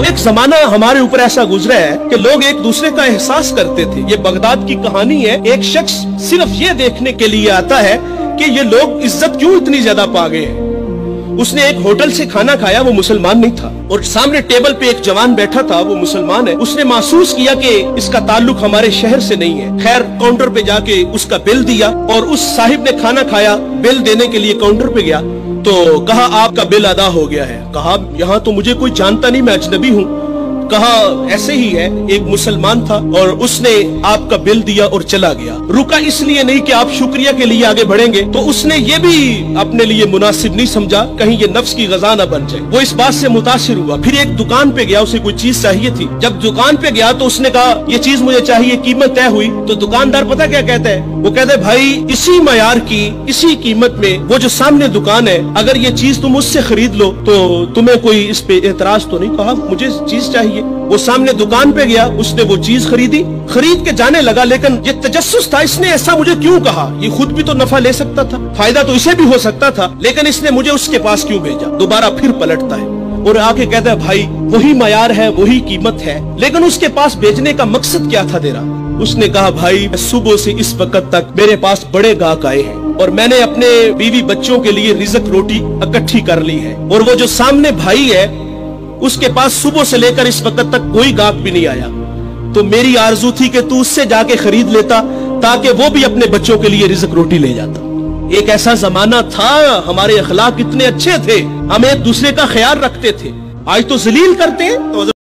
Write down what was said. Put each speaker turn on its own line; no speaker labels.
तो एक जमाना हमारे ऊपर ऐसा गुजरा है कि लोग एक दूसरे का एहसास करते थे। ये बगदाद की कहानी है। एक शख्स सिर्फ ये देखने के लिए आता है कि ये लोग इज्जत क्यों इतनी ज्यादा पा गए हैं। उसने एक होटल से खाना खाया, वो मुसलमान नहीं था, और सामने टेबल पे एक जवान बैठा था, वो मुसलमान है। उसने महसूस किया कि इसका ताल्लुक हमारे शहर से नहीं है। खैर काउंटर पे जाके उसका बिल दिया, और उस साहिब ने खाना खाया, बिल देने के लिए काउंटर पे गया तो कहा आपका बिल अदा हो गया है। कहा यहाँ तो मुझे कोई जानता नहीं, मैं अजनबी हूँ। कहा ऐसे ही है, एक मुसलमान था और उसने आपका बिल दिया और चला गया। रुका इसलिए नहीं कि आप शुक्रिया के लिए आगे बढ़ेंगे, तो उसने ये भी अपने लिए मुनासिब नहीं समझा कहीं ये नफ्स की गज़ा न बन जाए। वो इस बात से मुतासिर हुआ। फिर एक दुकान पे गया, उसे कोई चीज चाहिए थी। जब दुकान पे गया तो उसने कहा ये चीज मुझे चाहिए, कीमत तय हुई। तो दुकानदार पता क्या कहता है, वो कहता है भाई इसी मयार की, इसी कीमत में वो जो सामने दुकान है, अगर ये चीज तुम उससे खरीद लो तो तुम्हें कोई इस पे एतराज तो नहीं। कहा मुझे चीज चाहिए। वो सामने दुकान पे गया, उसने वो चीज खरीदी, खरीद के जाने लगा। लेकिन ये तजस्सुस था, इसने ऐसा मुझे क्यों कहा, ये खुद भी तो नफा ले सकता था, फायदा तो इसे भी हो सकता था, लेकिन इसने मुझे उसके पास क्यों भेजा। दोबारा फिर पलटता है और आके कहता है भाई वही मयार है, वही कीमत है, लेकिन उसके पास भेजने का मकसद क्या था तेरा। उसने कहा भाई सुबह से इस वक्त तक मेरे पास बड़े गाहक आए हैं और मैंने अपने बीवी बच्चों के लिए रिज़्क रोटी इकट्ठी कर ली है, और वो जो सामने भाई है उसके पास सुबह से लेकर इस वक्त तक कोई गाहक भी नहीं आया। तो मेरी आरज़ू थी कि तू उससे जाके खरीद लेता ताकि वो भी अपने बच्चों के लिए रिज़्क रोटी ले जाता। एक ऐसा जमाना था, हमारे अखलाक इतने अच्छे थे, हम एक दूसरे का ख्याल रखते थे। आज तो जलील करते हैं। तो